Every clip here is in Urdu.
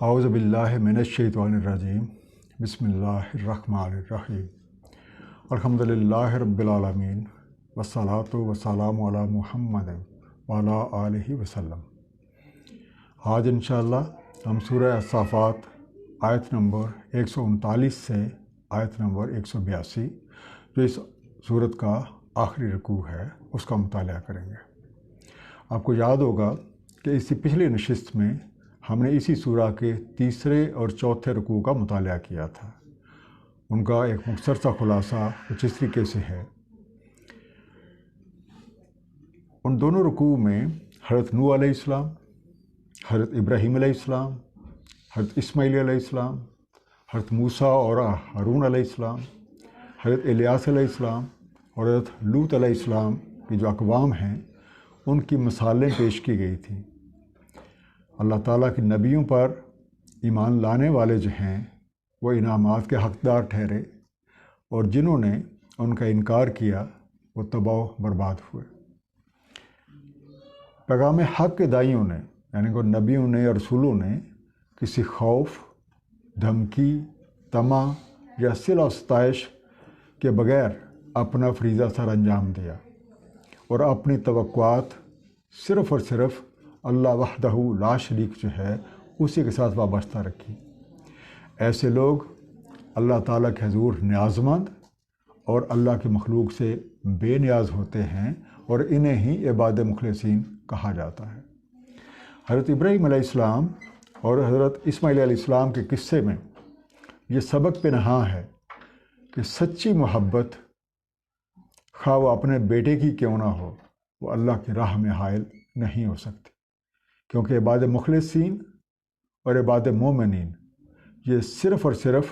اعوذ باللہ من الشیطان الرجیم بسم اللہ الرحمن الرحیم الحمدللہ رب العالمین والصلاۃ والسلام علی محمد وعلی آلہ وسلم۔ آج انشاءاللہ ہم سورہ الصافات آیت نمبر 139 سے آیت نمبر 182 جو اس سورت کا آخری رکوع ہے اس کا مطالعہ کریں گے۔ آپ کو یاد ہوگا کہ اس سے پچھلی نشست میں ہم نے اسی سورہ کے تیسرے اور چوتھے رکوع کا مطالعہ کیا تھا۔ ان کا ایک مختصر سا خلاصہ کچھ اس طریقے سے ہے۔ ان دونوں رکوع میں حضرت نوح علیہ السلام، حضرت ابراہیم علیہ السلام، حضرت اسماعیل علیہ السلام، حضرت موسیٰ اور ہارون علیہ السلام، حضرت الیاس علیہ السلام اور حضرت لوط علیہ السلام کی جو اقوام ہیں ان کی مثالیں پیش کی گئی تھیں۔ اللہ تعالیٰ کے نبیوں پر ایمان لانے والے جو ہیں وہ انعامات کے حقدار ٹھہرے، اور جنہوں نے ان کا انکار کیا وہ تباہ و برباد ہوئے۔ پیغام حق کے دائیوں نے یعنی کہ نبیوں نے اور رسولوں نے کسی خوف، دھمکی، طمع یا صلہ و ستائش کے بغیر اپنا فریضہ سر انجام دیا اور اپنی توقعات صرف اور صرف اللہ وحدہ لا شریک جو ہے اسی کے ساتھ وابستہ رکھی۔ ایسے لوگ اللہ تعالیٰ کے حضور نیاز مند اور اللہ کی مخلوق سے بے نیاز ہوتے ہیں، اور انہیں ہی عباد مخلصین کہا جاتا ہے۔ حضرت ابراہیم علیہ السلام اور حضرت اسماعیل علیہ السلام کے قصے میں یہ سبق پہ نہاں ہے کہ سچی محبت خواہ وہ اپنے بیٹے کی کیوں نہ ہو وہ اللہ کی راہ میں حائل نہیں ہو سکتی، کیونکہ عباد مخلصین اور عباد مومنین یہ صرف اور صرف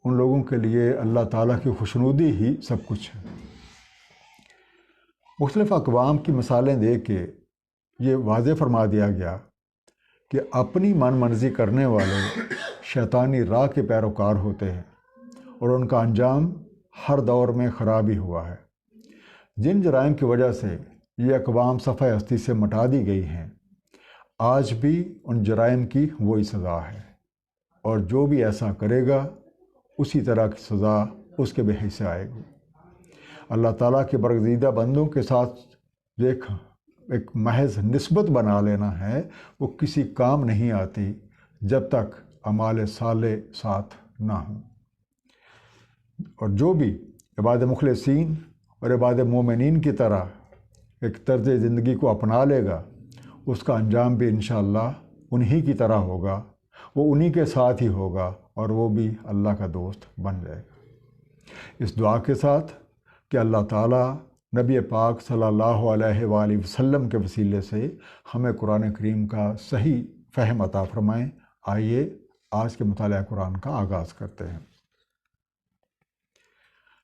ان لوگوں کے لیے اللہ تعالیٰ کی خوشنودی ہی سب کچھ ہے۔ مختلف اقوام کی مثالیں دے کے یہ واضح فرما دیا گیا کہ اپنی من مرضی کرنے والے شیطانی راہ کے پیروکار ہوتے ہیں اور ان کا انجام ہر دور میں خراب ہی ہوا ہے۔ جن جرائم کی وجہ سے یہ اقوام صفحہ ہستی سے مٹا دی گئی ہیں، آج بھی ان جرائم کی وہی سزا ہے، اور جو بھی ایسا کرے گا اسی طرح کی سزا اس کے بحث سے آئے گی۔ اللہ تعالیٰ کے برگزیدہ بندوں کے ساتھ جو ایک محض نسبت بنا لینا ہے وہ کسی کام نہیں آتی جب تک اعمال صالح ساتھ نہ ہوں۔ اور جو بھی عباد مخلصین اور عباد مومنین کی طرح ایک طرز زندگی کو اپنا لے گا اس کا انجام بھی انشاءاللہ انہی کی طرح ہوگا، وہ انہی کے ساتھ ہی ہوگا اور وہ بھی اللہ کا دوست بن جائے گا۔ اس دعا کے ساتھ کہ اللہ تعالیٰ نبی پاک صلی اللہ علیہ وآلہ وسلم کے وسیلے سے ہمیں قرآن کریم کا صحیح فہم عطا فرمائیں، آئیے آج کے مطالعہ قرآن کا آغاز کرتے ہیں۔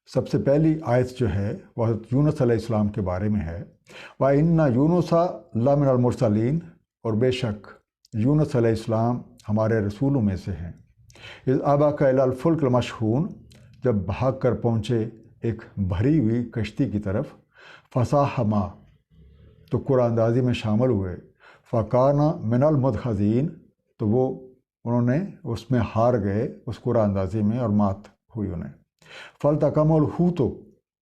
سب سے پہلی آیت جو ہے وہ حضرت یونس علیہ السلام کے بارے میں ہے۔ وَإِنَّ يُونُسَ لَمِنَ الْمُرْسَلِينَ، اور بے شک یونس علیہ السلام ہمارے رسولوں میں سے ہیں۔ اِذْ أَبَقَ إِلَى الْفُلْكِ الْمَشْحُونِ، جب بھاگ کر پہنچے ایک بھری ہوئی کشتی کی طرف، فَسَاهَمَا، تو قرآن اندازی میں شامل ہوئے، فَكَانَ مِنَ الْمُدْحَضِينَ، تو انہوں نے اس میں ہار گئے اس قرآن اندازی میں اور مات ہوئی انہیں۔ فَالْتَقَمَهُ الْحُوتُ،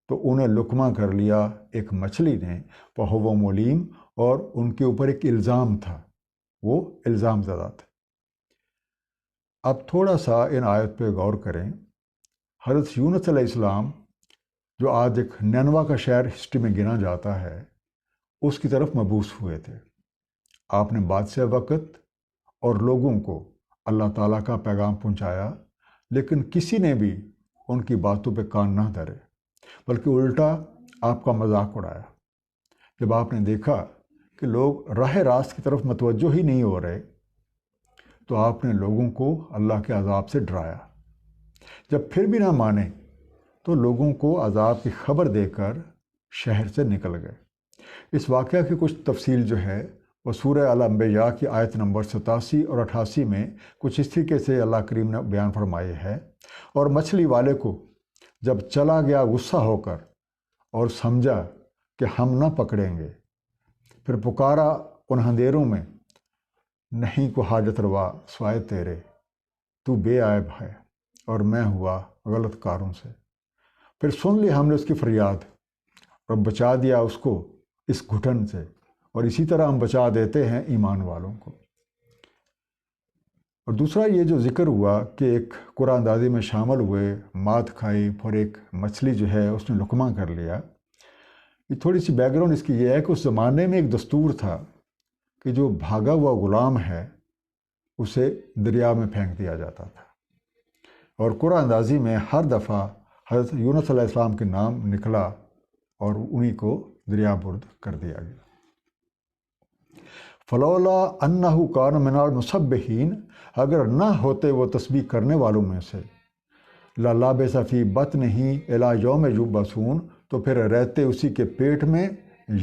تو انہیں لقمہ کر لیا ایک مچھلی نے، وَهُوَ مُلِيمٌ، اور ان کے اوپر ایک الزام تھا، وہ الزام زدہ تھے۔ اب تھوڑا سا ان آیت پہ غور کریں۔ حضرت یونس علیہ السلام جو آج ایک نینوا کا شہر ہسٹری میں گنا جاتا ہے اس کی طرف مبعوث ہوئے تھے۔ آپ نے بادشاہ وقت اور لوگوں کو اللہ تعالیٰ کا پیغام پہنچایا، لیکن کسی نے بھی ان کی باتوں پہ کان نہ دھرے، بلکہ الٹا آپ کا مذاق اڑایا۔ جب آپ نے دیکھا کہ لوگ راہ راست کی طرف متوجہ ہی نہیں ہو رہے تو آپ نے لوگوں کو اللہ کے عذاب سے ڈرایا۔ جب پھر بھی نہ مانے تو لوگوں کو عذاب کی خبر دے کر شہر سے نکل گئے۔ اس واقعہ کی کچھ تفصیل جو ہے وہ سورہ الانبیاء کی آیت نمبر 87 اور 88 میں کچھ اس طریقے سے اللہ کریم نے بیان فرمائی ہے۔ اور مچھلی والے کو جب چلا گیا غصہ ہو کر اور سمجھا کہ ہم نہ پکڑیں گے، پھر پکارا ان اندھیروں میں نہیں کو حاجت روا سوائے تیرے، تو بے عیب ہے اور میں ہوا غلط کاروں سے۔ پھر سن لی ہم نے اس کی فریاد اور بچا دیا اس کو اس گھٹن سے، اور اسی طرح ہم بچا دیتے ہیں ایمان والوں کو۔ اور دوسرا یہ جو ذکر ہوا کہ ایک قرآن اندازی میں شامل ہوئے، مات کھائی، پھر ایک مچھلی جو ہے اس نے لقمہ کر لیا۔ یہ تھوڑی سی بیک گراؤنڈ اس کی یہ ہے کہ اس زمانے میں ایک دستور تھا کہ جو بھاگا ہوا غلام ہے اسے دریا میں پھینک دیا جاتا تھا، اور قرآن اندازی میں ہر دفعہ حضرت یونس علیہ السلام کے نام نکلا اور انہی کو دریا برد کر دیا گیا۔ فلولا انہ کان من المسبحین، اگر نہ ہوتے وہ تسبیح کرنے والوں میں سے، للبث فی بطنہ الی یوم یبعثون، تو پھر رہتے اسی کے پیٹ میں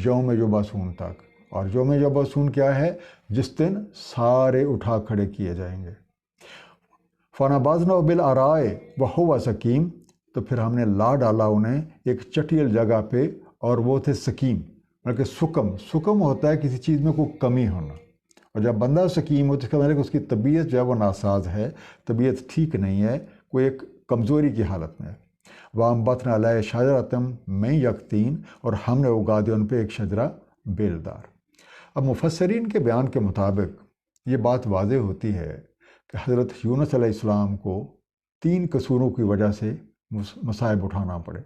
یوم یبعثون تک۔ اور یوم یبعثون کیا ہے؟ جس دن سارے اٹھا کھڑے کیے جائیں گے۔ فنبذناہ بالعراء وہو سقیم، تو پھر ہم نے لا ڈالا انہیں ایک چٹیل جگہ پہ، اور وہ تھے سقیم، بلکہ سکم ہوتا ہے کسی چیز میں کوئی کمی ہونا، اور جب بندہ سقیم ہوتا ہے اس کا مطلب کہ اس کی طبیعت جو ہے وہ ناساز ہے، طبیعت ٹھیک نہیں ہے، کوئی ایک کمزوری کی حالت میں ہے۔ وَأَنبَتْنَا عَلَيْهِ شَجَرَةً مِّن یقطین، اور ہم نے اگا دیا ان پہ ایک شجرہ بیلدار۔ اب مفسرین کے بیان کے مطابق یہ بات واضح ہوتی ہے کہ حضرت یونس علیہ السلام کو 3 قصوروں کی وجہ سے مصائب اٹھانا پڑے۔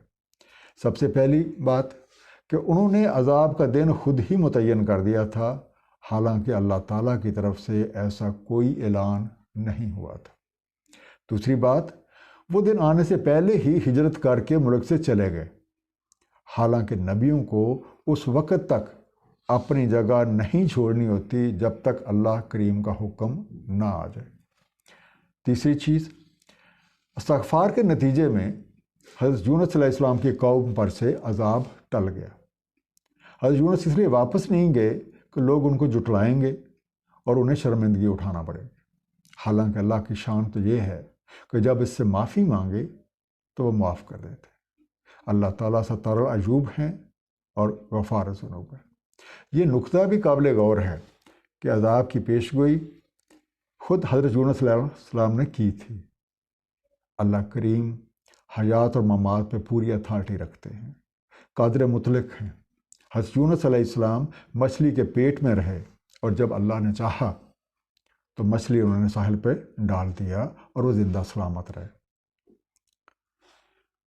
سب سے پہلی بات کہ انہوں نے عذاب کا دن خود ہی متعین کر دیا تھا، حالانکہ اللہ تعالیٰ کی طرف سے ایسا کوئی اعلان نہیں ہوا تھا۔ دوسری بات، وہ دن آنے سے پہلے ہی ہجرت کر کے ملک سے چلے گئے، حالانکہ نبیوں کو اس وقت تک اپنی جگہ نہیں چھوڑنی ہوتی جب تک اللہ کریم کا حکم نہ آ جائے۔ تیسری چیز، استغفار کے نتیجے میں حضرت یونس علیہ السلام کی قوم پر سے عذاب ٹل گیا۔ حضرت یونس اس لیے واپس نہیں گئے کہ لوگ ان کو جٹلائیں گے اور انہیں شرمندگی اٹھانا پڑے گی، حالانکہ اللہ کی شان تو یہ ہے کہ جب اس سے معافی مانگے تو وہ معاف کر دیتے۔ اللہ تعالیٰ ستار العیوب ہیں اور غفار الذنوب ہے۔ یہ نقطہ بھی قابل غور ہے کہ عذاب کی پیشگوئی خود حضرت یونس علیہ السلام نے کی تھی۔ اللہ کریم حیات اور ممات پہ پوری اتھارٹی رکھتے ہیں، قادر مطلق ہیں۔ حضرت یونس علیہ السلام مچھلی کے پیٹ میں رہے، اور جب اللہ نے چاہا تو مچھلی انہوں نے ساحل پہ ڈال دیا اور وہ زندہ سلامت رہے۔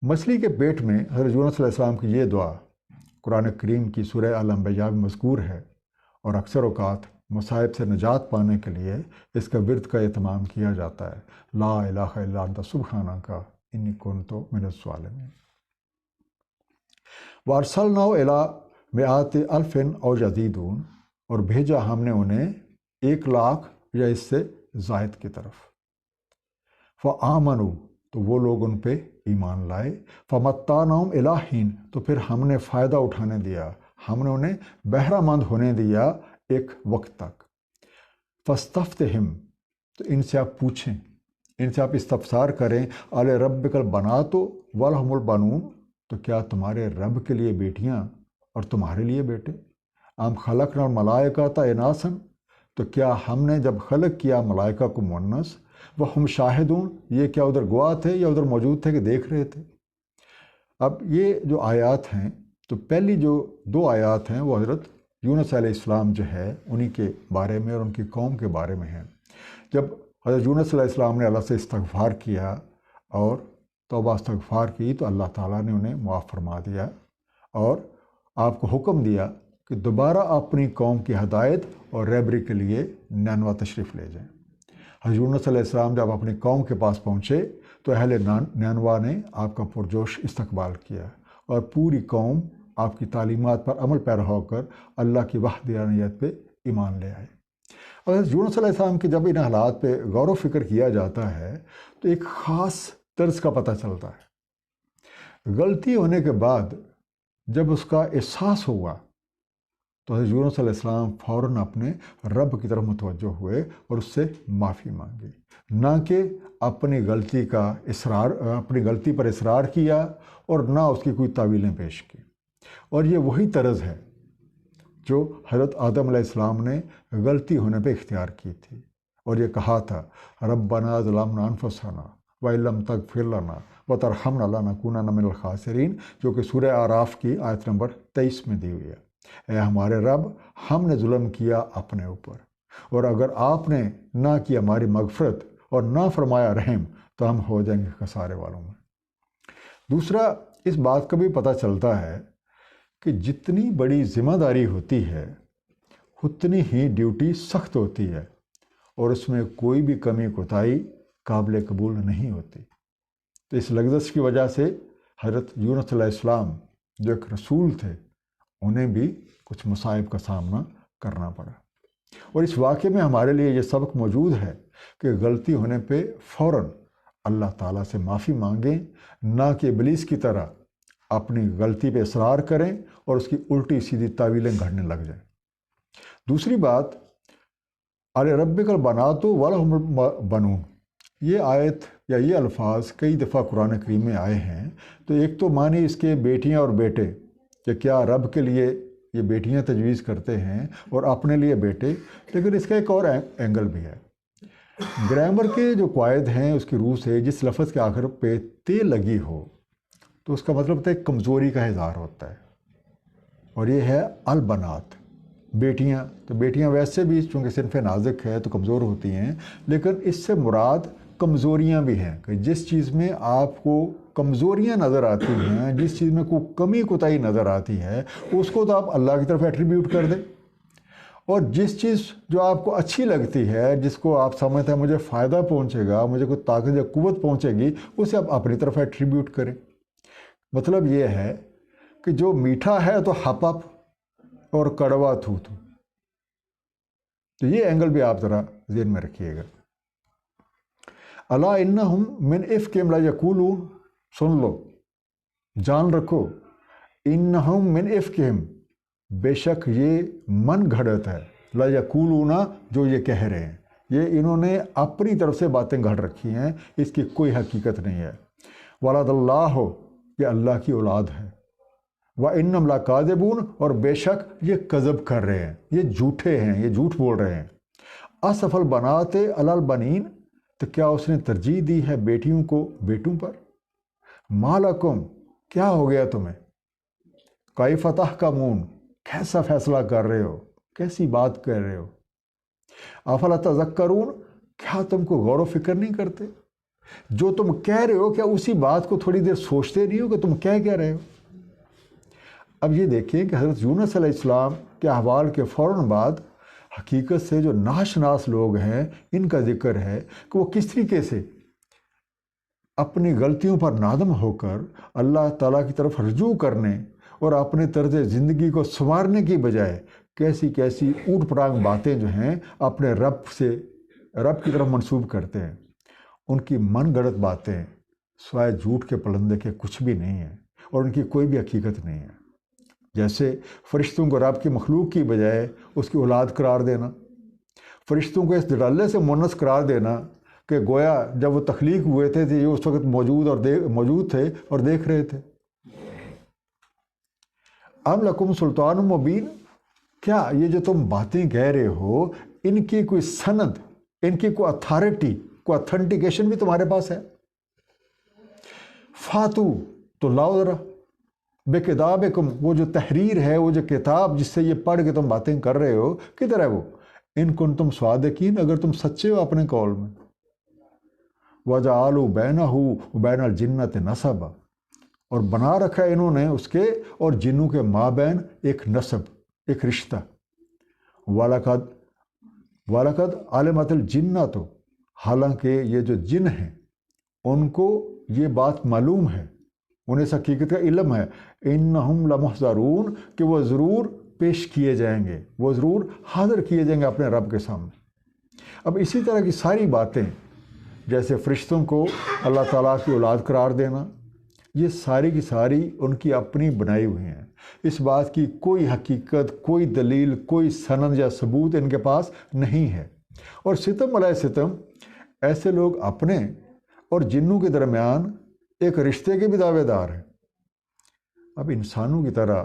مچھلی کے پیٹ میں حضرت یونس علیہ السلام کی یہ دعا قرآن کریم کی سورہ الانبیاء میں مذکور ہے، اور اکثر اوقات مصائب سے نجات پانے کے لیے اس کا ورد کا اہتمام کیا جاتا ہے۔ لا الہ الا انت سبحانک انی کنت من الظالمین۔ وارسلناہ الی مئات الف او یزیدون، اور بھیجا ہم نے انہیں 1,00,000 یا اس سے زائد کی طرف۔ فآمنوا، تو وہ لوگ ان پہ ایمان لائے۔ فمتعناہم الی حین، تو پھر ہم نے فائدہ اٹھانے دیا، ہم نے انہیں بہرہ مند ہونے دیا ایک وقت تک۔ فاستفتہم، تو ان سے آپ پوچھیں، ان سے آپ استفسار کریں، علی ربک البنات ولہم البنون، تو کیا تمہارے رب کے لیے بیٹیاں اور تمہارے لیے بیٹے؟ ام خلقنا الملائکۃ اناثا، تو کیا ہم نے جب خلق کیا ملائکہ کو مؤنث، وہم شاہدون، یہ کیا ادھر گواہ تھے یا ادھر موجود تھے کہ دیکھ رہے تھے؟ اب یہ جو آیات ہیں، تو پہلی جو 2 آیات ہیں وہ حضرت یونس علیہ السلام جو ہے انہی کے بارے میں اور ان کی قوم کے بارے میں ہیں۔ جب حضرت یونس علیہ السلام نے اللہ سے استغفار کیا اور توبہ استغفار کی تو اللہ تعالیٰ نے انہیں معاف فرما دیا، اور آپ کو حکم دیا کہ دوبارہ اپنی قوم کی ہدایت اور رہبری کے لیے نینوا تشریف لے جائیں۔ حضرت یونس علیہ السلام جب اپنی قوم کے پاس پہنچے تو اہل نینوا نے آپ کا پرجوش استقبال کیا، اور پوری قوم آپ کی تعلیمات پر عمل پیرا ہو کر اللہ کی وحدانیت پہ ایمان لے آئے۔ اور حضرت یونس علیہ السلام کے جب ان حالات پہ غور و فکر کیا جاتا ہے تو ایک خاص طرز کا پتہ چلتا ہے۔ غلطی ہونے کے بعد جب اس کا احساس ہوا تو حضرت یونس علیہ السلام فوراً اپنے رب کی طرف متوجہ ہوئے اور اس سے معافی مانگی، نہ کہ اپنی غلطی پر اصرار کیا اور نہ اس کی کوئی تعویلیں پیش کی۔ اور یہ وہی طرز ہے جو حضرت آدم علیہ السلام نے غلطی ہونے پہ اختیار کی تھی، اور یہ کہا تھا ربنا ظلمنا انفسنا وَإِن لَّمْ تَغْفِرْ لَنَا وَتَرْحَمْنَا لَنَكُونَنَّ مِنَ الْخَاسِرِينَ، جو کہ سورہ اعراف کی آیت نمبر 23 میں دی ہوئی ہے۔ اے ہمارے رب، ہم نے ظلم کیا اپنے اوپر، اور اگر آپ نے نہ کی ہماری مغفرت اور نہ فرمایا رحم تو ہم ہو جائیں گے خسارے والوں میں۔ دوسرا، اس بات کا بھی پتہ چلتا ہے کہ جتنی بڑی ذمہ داری ہوتی ہے اتنی ہی ڈیوٹی سخت ہوتی ہے، اور اس میں کوئی بھی کمی کوتاہی قابل قبول نہیں ہوتی۔ تو اس لغزش کی وجہ سے حضرت یونس علیہ السلام جو ایک رسول تھے، انہیں بھی کچھ مصائب کا سامنا کرنا پڑا۔ اور اس واقعے میں ہمارے لیے یہ سبق موجود ہے کہ غلطی ہونے پہ فوراً اللہ تعالیٰ سے معافی مانگیں، نہ کہ ابلیس کی طرح اپنی غلطی پہ اصرار کریں اور اس کی الٹی سیدھی تعویلیں گھڑنے لگ جائیں۔ دوسری بات، ربک البنات ولہم البنون، یہ آیت یا یہ الفاظ کئی دفعہ قرآن کریم میں آئے ہیں۔ تو ایک تو معنی اس کے بیٹیاں اور بیٹے، کہ کیا رب کے لیے یہ بیٹیاں تجویز کرتے ہیں اور اپنے لیے بیٹے، لیکن اس کا ایک اور اینگل بھی ہے۔ گرامر کے جو قواعد ہیں اس کی روح سے جس لفظ کے آخر پہ تے لگی ہو تو اس کا مطلب ہوتا ہے کمزوری کا اظہار ہوتا ہے، اور یہ ہے البنات، بیٹیاں۔ تو بیٹیاں ویسے بھی چونکہ صنف نازک ہے تو کمزور ہوتی ہیں، لیکن اس سے مراد کمزوریاں بھی ہیں، کہ جس چیز میں آپ کو کمزوریاں نظر آتی ہیں، جس چیز میں کوئی کمی کوتاہی نظر آتی ہے، اس کو تو آپ اللہ کی طرف ایٹریبیوٹ کر دیں، اور جس چیز جو آپ کو اچھی لگتی ہے، جس کو آپ سمجھتے ہیں مجھے فائدہ پہنچے گا، مجھے کوئی طاقت یا قوت پہنچے گی، اسے آپ اپنی طرف ایٹریبیوٹ کریں۔ مطلب یہ ہے کہ جو میٹھا ہے تو ہپ اپ اور کڑوا تھو تھو۔ تو یہ اینگل بھی آپ ذرا ذہن میں رکھیے گا۔ الا انہم من افکہم لیقولون، سن لو، جان رکھو، انہم من افکہم، بے شک یہ من گھڑت ہے، لیقولون، جو یہ کہہ رہے ہیں، یہ انہوں نے اپنی طرف سے باتیں گھڑ رکھی ہیں، اس کی کوئی حقیقت نہیں ہے۔ ولد اللہ، یہ اللہ کی اولاد ہے۔ وَإِنَّمْ لَكَاذِبُونَ، اور بے شک یہ کذب کر رہے ہیں، یہ جھوٹے ہیں، یہ جھوٹ بول رہے ہیں۔ اصف البنات علی البنین، تو کیا اس نے ترجیح دی ہے بیٹیوں کو بیٹوں پر؟ ما لکم، کیا ہو گیا تمہیں؟ کیف تحکمون، کیسا فیصلہ کر رہے ہو، کیسی بات کر رہے ہو؟ افلا تذکرون، کیا تم کو غور و فکر نہیں کرتے؟ جو تم کہہ رہے ہو کیا اسی بات کو تھوڑی دیر سوچتے نہیں ہو کہ تم کیا رہے ہو؟ اب یہ دیکھیں کہ حضرت یونس علیہ السلام کے احوال کے فوراً بعد حقیقت سے جو ناشناس لوگ ہیں ان کا ذکر ہے کہ وہ کس طریقے سے اپنی غلطیوں پر نادم ہو کر اللہ تعالیٰ کی طرف رجوع کرنے اور اپنے طرز زندگی کو سنوارنے کی بجائے کیسی کیسی اوٹ پٹانگ باتیں جو ہیں اپنے رب کی طرف منسوب کرتے ہیں۔ ان کی من گڑت باتیں سوائے جھوٹ کے پلندے کے کچھ بھی نہیں ہیں، اور ان کی کوئی بھی حقیقت نہیں ہے۔ جیسے فرشتوں کو رب کی مخلوق کی بجائے اس کی اولاد قرار دینا، فرشتوں کو اس دلالے سے مونس قرار دینا کہ گویا جب وہ تخلیق ہوئے تھے تو یہ اس وقت موجود تھے اور دیکھ رہے تھے۔ ام لکم سلطان مبین، کیا یہ جو تم باتیں کہہ رہے ہو ان کی کوئی سند، ان کی کوئی اتھارٹی، کوئی اتھنٹیکیشن بھی تمہارے پاس ہے؟ فاتو، تو لاؤ ذرا، بے کتابکم، وہ جو تحریر ہے، وہ جو کتاب جس سے یہ پڑھ کے تم باتیں کر رہے ہو، کدھر ہے وہ؟ ان کنتم صادقین، اگر تم سچے ہو اپنے قول میں۔ وجعلوا بینہ وبین الجنۃ نسبا، اور بنا رکھا ہے انہوں نے اس کے اور جنوں کے مابین ایک نسب، ایک رشتہ۔ وَلَقَدْ عَلِمَتِ الْجِنَّةُ، حالانکہ یہ جو جن ہیں ان کو یہ بات معلوم ہے، انہیں اس حقیقت کا علم ہے، اِنَّهُمْ لَمُحْضَرُونَ، کہ وہ ضرور پیش کیے جائیں گے، وہ ضرور حاضر کیے جائیں گے اپنے رب کے سامنے۔ اب اسی طرح کی ساری باتیں، جیسے فرشتوں کو اللہ تعالیٰ کی اولاد قرار دینا، یہ ساری کی ساری ان کی اپنی بنائی ہوئی ہیں۔ اس بات کی کوئی حقیقت، کوئی دلیل، کوئی سند یا ثبوت ان کے پاس نہیں ہے۔ اور ستم علیہ ستم، ایسے لوگ اپنے اور جنوں کے درمیان ایک رشتے کے بھی دعوے دار ہیں۔ اب انسانوں کی طرح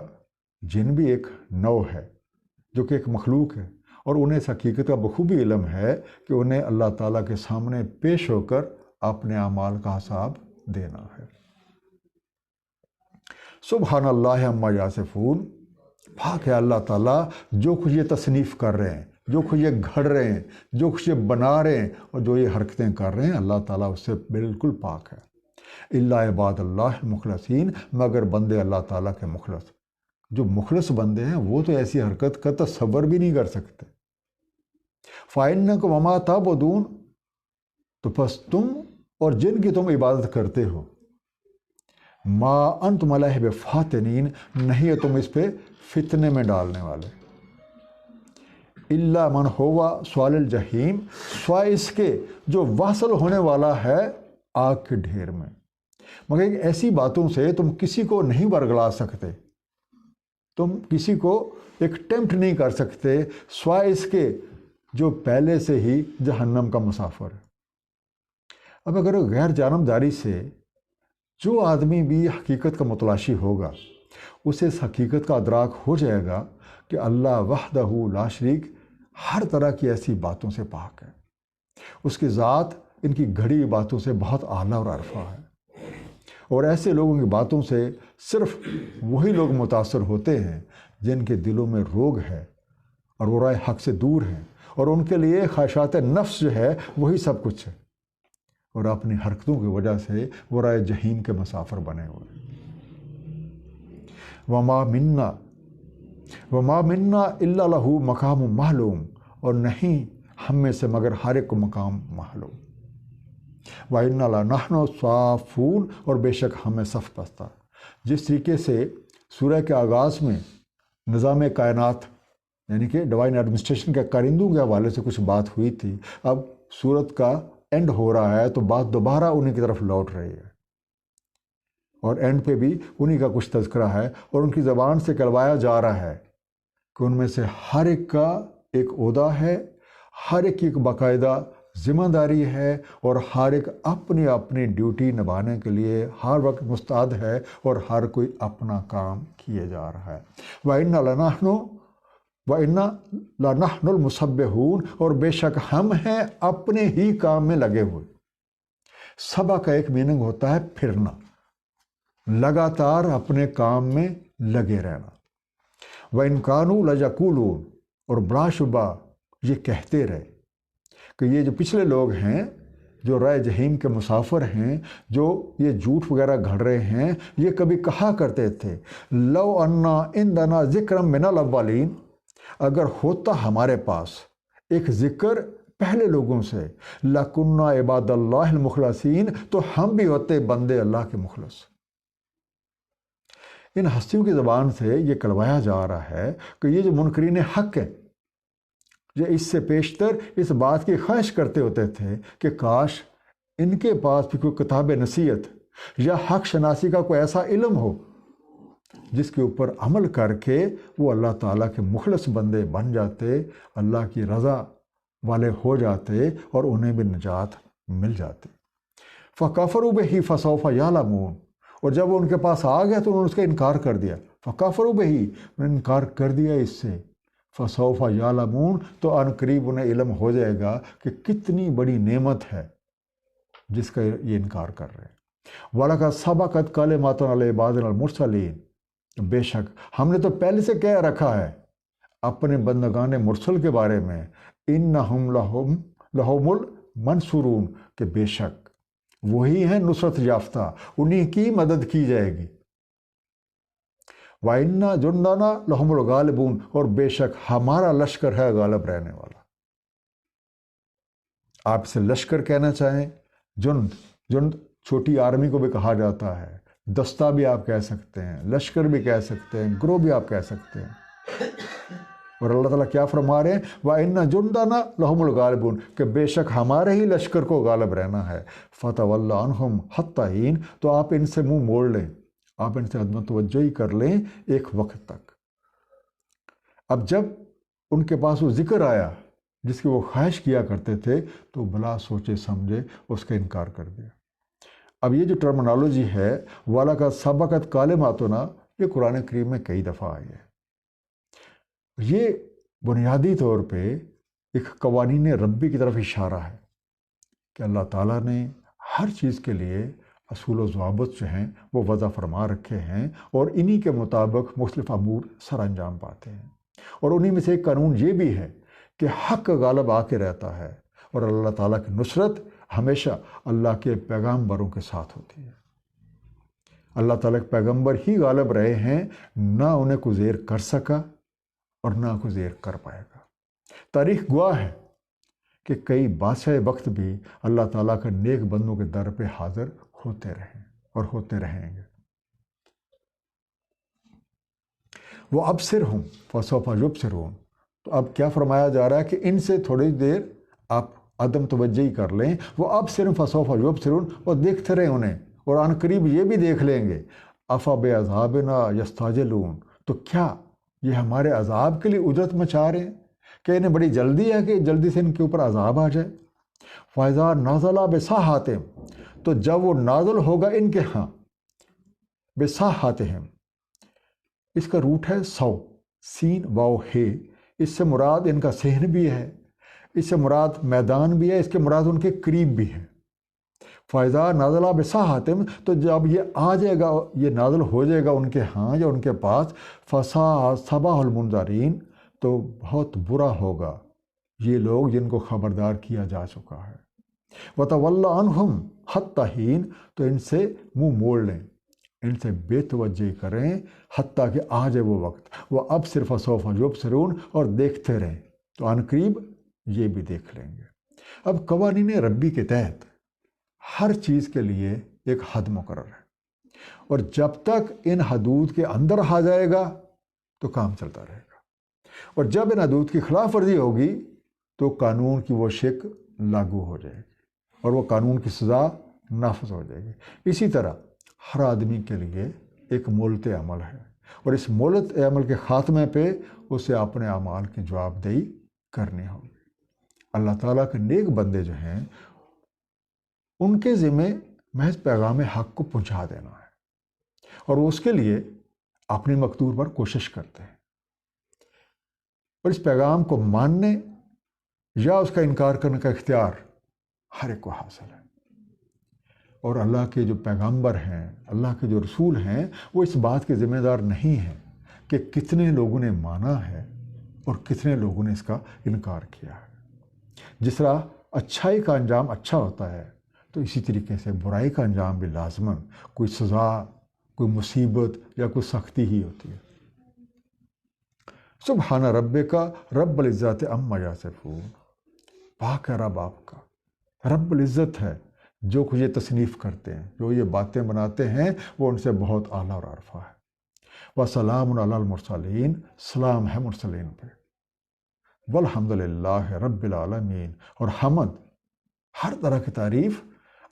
جن بھی ایک نوع ہے، جو کہ ایک مخلوق ہے، اور انہیں اس حقیقت کا بخوبی علم ہے کہ انہیں اللہ تعالیٰ کے سامنے پیش ہو کر اپنے اعمال کا حساب دینا ہے۔ سبحان اللہ عما یصفون، پاک ہے اللہ تعالیٰ جو کچھ یہ تصنیف کر رہے ہیں، جو کچھ یہ گھڑ رہے ہیں، جو کچھ یہ بنا رہے ہیں، اور جو یہ حرکتیں کر رہے ہیں، اللہ تعالیٰ اس سے بالکل پاک ہے۔ الا عباد اللہ مخلصین، مگر بندے اللہ تعالیٰ کے مخلص۔ جو مخلص بندے ہیں وہ تو ایسی حرکت کا تصور بھی نہیں کر سکتے۔ فَإِنَّكُمْ وَمَا تَعْبُدُونَ، تو پس تم اور جن کی تم عبادت کرتے ہو، ما انتم علیہ بفاتنین، نہیں ہے تم اس پہ فتنے میں ڈالنے والے، الا من ہوا صال الجحیم، سوائے اس کے جو واصل ہونے والا ہے آگ کے ڈھیر میں۔ مگر ایسی باتوں سے تم کسی کو نہیں برگلا سکتے، تم کسی کو ایک ٹیمپٹ نہیں کر سکتے سوائے اس کے جو پہلے سے ہی جہنم کا مسافر ہے۔ اب اگر غیر جانبداری سے جو آدمی بھی حقیقت کا متلاشی ہوگا، اسے اس حقیقت کا ادراک ہو جائے گا کہ اللہ وحدہ لا شریک ہر طرح کی ایسی باتوں سے پاک ہے، اس کی ذات ان کی گھڑی باتوں سے بہت اعلیٰ اور عرفہ ہے، اور ایسے لوگوں کی باتوں سے صرف وہی لوگ متاثر ہوتے ہیں جن کے دلوں میں روگ ہے اور وہ رائے حق سے دور ہیں، اور ان کے لیے خواہشات نفس جو ہے وہی سب کچھ ہے، اور اپنی حرکتوں کی وجہ سے وہ رائے جہیم کے مسافر بنے ہوئے۔ وما منا الا لہ مقام معلوم، اور نہیں ہم میں سے مگر ہر ایک کو مقام معلوم۔ وَإِنَّا لَنَحْنُ الصَّافُّونَ، اور بے شک ہمیں صف بستہ۔ جس طریقے سے سورہ کے آغاز میں نظام کائنات یعنی کہ ڈیوائن ایڈمنسٹریشن کے کارندوں کے حوالے سے کچھ بات ہوئی تھی، اب سورت کا اینڈ ہو رہا ہے تو بات دوبارہ انہی کی طرف لوٹ رہی ہے، اور اینڈ پہ بھی انہی کا کچھ تذکرہ ہے، اور ان کی زبان سے کہلوایا جا رہا ہے کہ ان میں سے ہر ایک کا ایک عہدہ ہے، ہر ایک کی ایک باقاعدہ ذمہ داری ہے، اور ہر ایک اپنی اپنی ڈیوٹی نبھانے کے لیے ہر وقت مستعد ہے، اور ہر کوئی اپنا کام کیے جا رہا ہے۔ وَإِنَّا لَنَحْنُ الْمُسَبِّحُونَ، اور بے شک ہم ہیں اپنے ہی کام میں لگے ہوئے۔ سبا کا ایک میننگ ہوتا ہے پھرنا، لگاتار اپنے کام میں لگے رہنا۔ وَإِن كَانُوا لَيَقُولُونَ، اور بلا شبہ یہ کہتے رہے کہ یہ جو پچھلے لوگ ہیں جو رائے جہیم کے مسافر ہیں، جو یہ جھوٹ وغیرہ گھڑ رہے ہیں، یہ کبھی کہا کرتے تھے لو انا عندنا ذکر من الاولین، اگر ہوتا ہمارے پاس ایک ذکر پہلے لوگوں سے، لَكُنَّا عباد اللہ المخلصین، تو ہم بھی ہوتے بندے اللہ کے مخلص۔ ان ہستیوں کی زبان سے یہ کہلوایا جا رہا ہے کہ یہ جو منکرین حق ہیں، یہ اس سے پیشتر اس بات کی خواہش کرتے ہوتے تھے کہ کاش ان کے پاس بھی کوئی کتاب نصیحت یا حق شناسی کا کوئی ایسا علم ہو جس کے اوپر عمل کر کے وہ اللہ تعالیٰ کے مخلص بندے بن جاتے، اللہ کی رضا والے ہو جاتے، اور انہیں بھی نجات مل جاتی۔ فَكَفَرُوا بِهِ فَسَوْفَ يَعْلَمُونَ، اور جب وہ ان کے پاس آ گیا تو انہوں نے اس کا انکار کر دیا۔ فَكَفَرُوا بِهِ، انہوں نے انکار کر دیا اس سے۔ فَسَوْفَ يَعْلَمُونَ، تو ان قریب انہیں علم ہو جائے گا کہ کتنی بڑی نعمت ہے جس کا یہ انکار کر رہے ہیں۔ وَلَقَدْ سَبَقَتْ كَلِمَاتُنَا لِعِبَادِنَا الْمُرْسَلِينَ، بے شک ہم نے تو پہلے سے کہہ رکھا ہے اپنے بندگان مرسل کے بارے میں، اِنَّهُمْ لَهُمُ الْمَنْصُورُونَ، کہ بے شک وہی ہیں نصرت یافتہ، انہی کی مدد کی جائے گی۔ وَإِنَّ جُنْدَنَا لَهُمُ الْغَالِبُونَ، اور بے شک ہمارا لشکر ہے غالب رہنے والا۔ آپ اسے لشکر کہنا چاہیں، جند چھوٹی آرمی کو بھی کہا جاتا ہے، دستہ بھی آپ کہہ سکتے ہیں، لشکر بھی کہہ سکتے ہیں، گروہ بھی آپ کہہ سکتے ہیں۔ اور اللہ تعالیٰ کیا فرما رہے ہیں؟ وَإِنَّ جُنْدَنَا لَهُمُ الْغَالِبُونَ، کہ بے شک ہمارے ہی لشکر کو غالب رہنا ہے۔ فَتَوَلَّ عَنْهُمْ حَتَّىٰ حِینٍ، تو آپ ان سے منہ موڑ لیں، آپ ان سے عدم توجہی کر لیں ایک وقت تک۔ اب جب ان کے پاس وہ ذکر آیا جس کی وہ خواہش کیا کرتے تھے تو بلا سوچے سمجھے اس کا انکار کر دیا۔ اب یہ جو ٹرمنالوجی ہے وَلَقَدْ سَبَقَتْ كَلِمَاتُنَا، یہ قرآن کریم میں کئی دفعہ آئی ہے۔ یہ بنیادی طور پہ ایک قوانین ربی کی طرف اشارہ ہے کہ اللہ تعالیٰ نے ہر چیز کے لیے اصول و ضوابط جو ہیں وہ وضع فرما رکھے ہیں، اور انہی کے مطابق مختلف امور سر انجام پاتے ہیں۔ اور انہی میں سے ایک قانون یہ بھی ہے کہ حق غالب آ کے رہتا ہے، اور اللہ تعالیٰ کی نصرت ہمیشہ اللہ کے پیغامبروں کے ساتھ ہوتی ہے۔ اللہ تعالیٰ کے پیغمبر ہی غالب رہے ہیں، نہ انہیں کوئی زیر کر سکا اور نہ کوئی زیر کر پائے گا۔ تاریخ گواہ ہے کہ کئی بادشاہ وقت بھی اللہ تعالیٰ کا نیک بندوں کے در پہ حاضر ہوتے رہے اور ہوتے رہیں گے۔ وہ ابصرہم فسوف یبصرون، تو اب کیا فرمایا جا رہا ہے کہ ان سے تھوڑی دیر آپ عدم توجہی کر لیں، وہ ابصرہم فسوف یبصرون، اور دیکھتے رہیں انہیں، اور عن قریب یہ بھی دیکھ لیں گے۔ افا بعذابنا یستعجلون، تو کیا یہ ہمارے عذاب کے لیے اجرت مچا رہے ہیں کہ انہیں بڑی جلدی ہے کہ جلدی سے ان کے اوپر عذاب آ جائے۔ فَإِذَا نَزَلَ بِسَاحَتِهِمْ، تو جب وہ نازل ہوگا ان کے ہاں، بِسَاحَتِهِمْ، اس کا روٹ ہے سو، سین واو ہے، اس سے مراد ان کا صحن بھی ہے، اس سے مراد میدان بھی ہے، اس کے مراد ان کے قریب بھی ہے۔ فَإِذَا نَزَلَ بِسَاحَتِهِمْ، تو جب یہ آ جائے گا، یہ نازل ہو جائے گا ان کے ہاں یا ان کے پاس، فَسَاءَ صَبَاحُ الْمُنذَرِينَ، تو بہت برا ہوگا یہ لوگ جن کو خبردار کیا جا چکا ہے۔ وَتَوَلَّ عَنْهُمْ حَتَّى حِينٍ، تو ان سے منہ موڑ لیں، ان سے بے توجہی کریں حتیٰ کہ آ جائے وہ وقت۔ وہ اب صرف سوف یبصرون، اور دیکھتے رہیں، تو عن قریب یہ بھی دیکھ لیں گے۔ اب قوانین ربی کے تحت ہر چیز کے لیے ایک حد مقرر ہے، اور جب تک ان حدود کے اندر آ جائے گا تو کام چلتا رہے گا، اور جب ان حدود کی خلاف ورزی ہوگی تو قانون کی وہ شک لاگو ہو جائے گی، اور وہ قانون کی سزا نافذ ہو جائے گی۔ اسی طرح ہر آدمی کے لیے ایک مولت عمل ہے، اور اس مولت عمل کے خاتمے پہ اسے اپنے اعمال کی جواب دہی کرنی ہوگی۔ اللہ تعالیٰ کے نیک بندے جو ہیں ان کے ذمہ محض پیغام حق کو پہنچا دینا ہے، اور وہ اس کے لیے اپنی مقدور پر کوشش کرتے ہیں، اور اس پیغام کو ماننے یا اس کا انکار کرنے کا اختیار ہر ایک کو حاصل ہے۔ اور اللہ کے جو پیغمبر ہیں، اللہ کے جو رسول ہیں، وہ اس بات کے ذمہ دار نہیں ہیں کہ کتنے لوگوں نے مانا ہے اور کتنے لوگوں نے اس کا انکار کیا ہے۔ جس طرح اچھائی کا انجام اچھا ہوتا ہے، تو اسی طریقے سے برائی کا انجام بھی لازماً کوئی سزا، کوئی مصیبت یا کوئی سختی ہی ہوتی ہے۔ سبحان ربک رب العزت عما یصفون، پاک ہے رب آپ کا، رب العزت ہے جو کچھ یہ تصنیف کرتے ہیں، جو یہ باتیں بناتے ہیں، وہ ان سے بہت اعلیٰ اور عرفہ ہے۔ وسلام علی المرسلین، سلام ہے مرسلین پہ۔ والحمد للہ رب العالمین، اور حمد، ہر طرح کی تعریف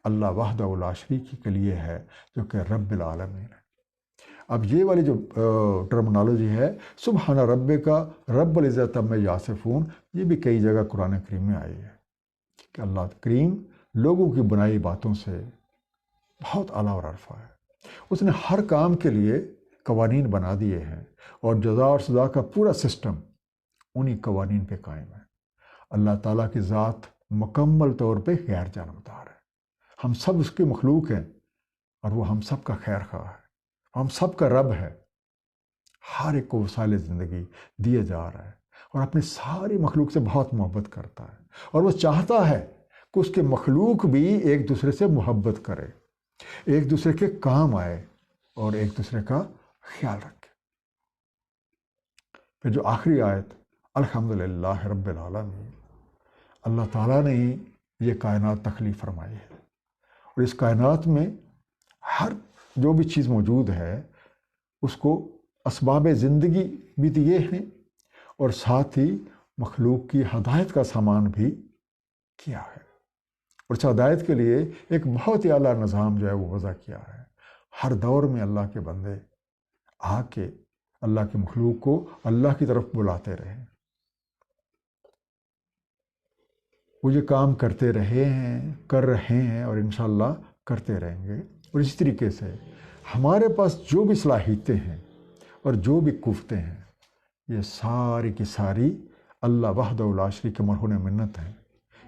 اللہ وحدہ لا شریک کے لیے ہے جو کہ رب العالمین ہے۔ اب یہ والی جو ٹرمنالوجی ہے سبحان ربک رب العزت عما یصفون، یہ بھی کئی جگہ قرآن کریم میں آئی ہے کہ اللہ کریم لوگوں کی بنائی باتوں سے بہت اعلیٰ اور عرفہ ہے۔ اس نے ہر کام کے لیے قوانین بنا دیے ہیں، اور جزا اور سزا کا پورا سسٹم انہی قوانین پہ قائم ہے۔ اللہ تعالیٰ کی ذات مکمل طور پہ غیر جانبدار ہے، ہم سب اس کی مخلوق ہیں، اور وہ ہم سب کا خیر خواہ ہے، ہم سب کا رب ہے، ہر ایک کو وسائل زندگی دیا جا رہا ہے، اور اپنی ساری مخلوق سے بہت محبت کرتا ہے، اور وہ چاہتا ہے کہ اس کے مخلوق بھی ایک دوسرے سے محبت کرے، ایک دوسرے کے کام آئے، اور ایک دوسرے کا خیال رکھے۔ پھر جو آخری آیت الحمدللہ رب العالمین، اللہ تعالیٰ نے ہی یہ کائنات تخلیق فرمائی ہے، اور اس کائنات میں ہر جو بھی چیز موجود ہے اس کو اسباب زندگی بھی دیے ہیں، اور ساتھ ہی مخلوق کی ہدایت کا سامان بھی کیا ہے، اور اس ہدایت کے لیے ایک بہت ہی اعلیٰ نظام جو ہے وہ وضع کیا ہے۔ ہر دور میں اللہ کے بندے آ کے اللہ کی مخلوق کو اللہ کی طرف بلاتے رہے، وہ یہ کام کرتے رہے ہیں، کر رہے ہیں، اور انشاءاللہ کرتے رہیں گے۔ اور اسی طریقے سے ہمارے پاس جو بھی صلاحیتیں ہیں اور جو بھی قوتیں ہیں، یہ ساری کی ساری اللہ وحدہ لا شریک مرہون منت ہیں،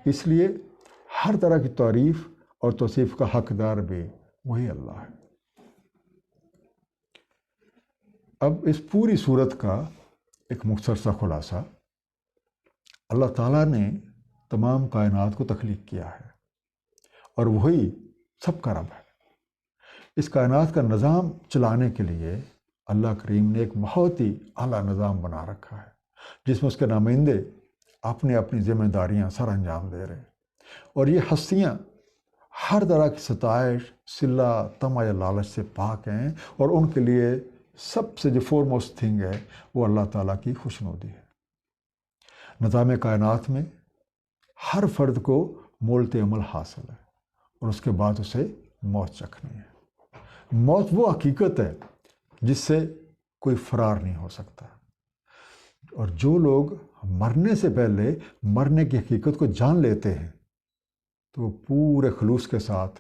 اس لیے ہر طرح کی تعریف اور توصیف کا حقدار بھی وہی اللہ ہے۔ اب اس پوری صورت کا ایک مختصر سا خلاصہ، اللہ تعالیٰ نے تمام کائنات کو تخلیق کیا ہے اور وہی سب کا رب ہے۔ اس کائنات کا نظام چلانے کے لیے اللہ کریم نے ایک بہت ہی اعلیٰ نظام بنا رکھا ہے، جس میں اس کے نمائندے اپنی اپنی ذمہ داریاں سر انجام دے رہے ہیں، اور یہ ہستیاں ہر طرح کی ستائش، صلہ، طمع یا لالچ سے پاک ہیں، اور ان کے لیے سب سے جو فور موسٹ تھنگ ہے وہ اللہ تعالیٰ کی خوشنودی ہے۔ نظام کائنات میں ہر فرد کو مولت عمل حاصل ہے، اور اس کے بعد اسے موت چکھنی ہے۔ موت وہ حقیقت ہے جس سے کوئی فرار نہیں ہو سکتا، اور جو لوگ مرنے سے پہلے مرنے کی حقیقت کو جان لیتے ہیں تو وہ پورے خلوص کے ساتھ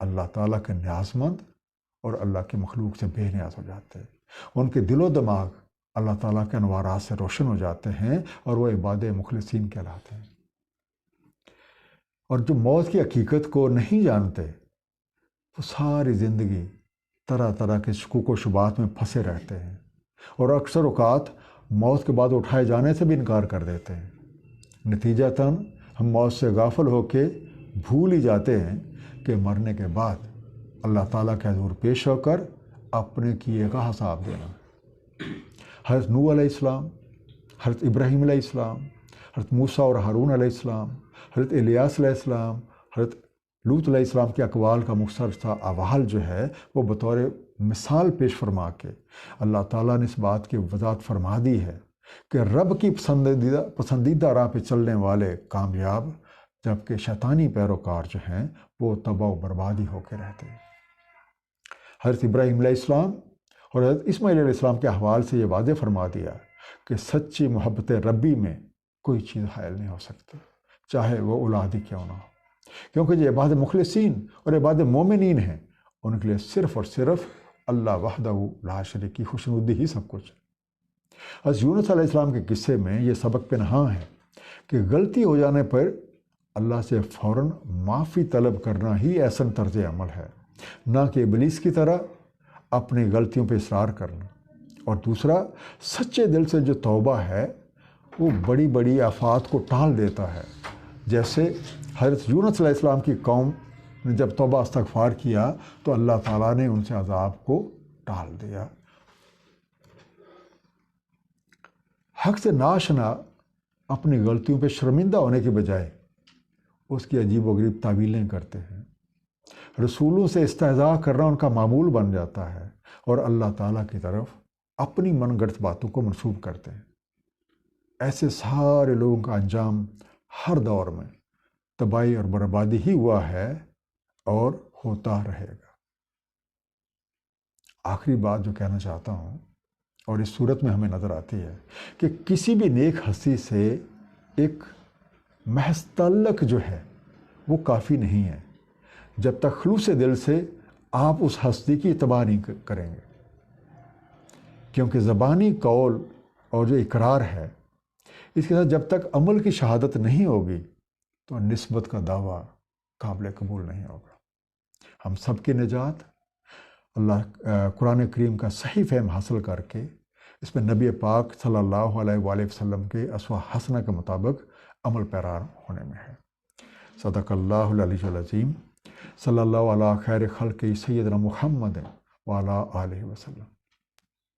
اللہ تعالیٰ کے نیاز مند اور اللہ کے مخلوق سے بے نیاز ہو جاتے ہیں۔ ان کے دل و دماغ اللہ تعالیٰ کے انوارات سے روشن ہو جاتے ہیں، اور وہ عباد مخلصین کہلاتے ہیں۔ اور جو موت کی حقیقت کو نہیں جانتے وہ ساری زندگی طرح طرح کے شکوک و شبہات میں پھنسے رہتے ہیں، اور اکثر اوقات موت کے بعد اٹھائے جانے سے بھی انکار کر دیتے ہیں۔ نتیجتاً ہم موت سے غافل ہو کے بھول ہی جاتے ہیں کہ مرنے کے بعد اللہ تعالیٰ کے حضور پیش ہو کر اپنے کیے کا حساب دینا۔ حضرت نوح علیہ السلام، حضرت ابراہیم علیہ السلام، حضرت موسیٰ اور ہارون علیہ السلام، حضرت الیاس علیہ السلام، حضرت لوط علیہ السلام کے اقوال کا مختصر سا احوال جو ہے وہ بطور مثال پیش فرما کے اللہ تعالیٰ نے اس بات کی وضاحت فرما دی ہے کہ رب کی پسندیدہ راہ پہ چلنے والے کامیاب، جبکہ شیطانی پیروکار جو ہیں وہ تباہ و بربادی ہو کے رہتے ہیں۔ حضرت ابراہیم علیہ السلام اور حضرت اسماعیل علیہ السلام کے احوال سے یہ واضح فرما دیا کہ سچی محبت ربی میں کوئی چیز حائل نہیں ہو سکتی، چاہے وہ اولاد ہی کیوں نہ ہو، کیونکہ جو عباد مخلصین اور عباد مومنین ہیں ان کے لیے صرف اور صرف اللہ وحدہ لا شریک کی خوشنودی ہی سب کچھ ہے۔ حضرت یونس علیہ السلام کے قصے میں یہ سبق پنہاں ہے کہ غلطی ہو جانے پر اللہ سے فوراً معافی طلب کرنا ہی احسن طرز عمل ہے، نہ کہ ابلیس کی طرح اپنی غلطیوں پہ اصرار کرنا۔ اور دوسرا، سچے دل سے جو توبہ ہے وہ بڑی بڑی آفات کو ٹال دیتا ہے، جیسے حضرت یونس علیہ السلام کی قوم نے جب توبہ استغفار کیا تو اللہ تعالیٰ نے ان سے عذاب کو ٹال دیا۔ حق سے ناشنا اپنی غلطیوں پہ شرمندہ ہونے کے بجائے اس کی عجیب و غریب تعویلیں کرتے ہیں۔ رسولوں سے استہزاء کرنا ان کا معمول بن جاتا ہے، اور اللہ تعالیٰ کی طرف اپنی من گڑت باتوں کو منسوب کرتے ہیں۔ ایسے سارے لوگوں کا انجام ہر دور میں تباہی اور بربادی ہی ہوا ہے اور ہوتا رہے گا۔ آخری بات جو کہنا چاہتا ہوں، اور اس صورت میں ہمیں نظر آتی ہے کہ کسی بھی نیک ہستی سے ایک محض تعلق جو ہے وہ کافی نہیں ہے جب تک خلوص دل سے آپ اس ہستی کی اتباع نہیں کریں گے، کیونکہ زبانی قول اور جو اقرار ہے اس کے ساتھ جب تک عمل کی شہادت نہیں ہوگی تو نسبت کا دعویٰ قابل قبول نہیں ہوگا۔ ہم سب کی نجات اللہ قرآن کریم کا صحیح فہم حاصل کر کے اس میں نبی پاک صلی اللہ علیہ وآلہ وسلم کے اسوہ حسنہ کے مطابق عمل پیرا ہونے میں ہے۔ صدق اللہ العلی العظیم، صلی اللہ علیہ خیر خلق سیدنا محمد وعلی آلہ وسلم۔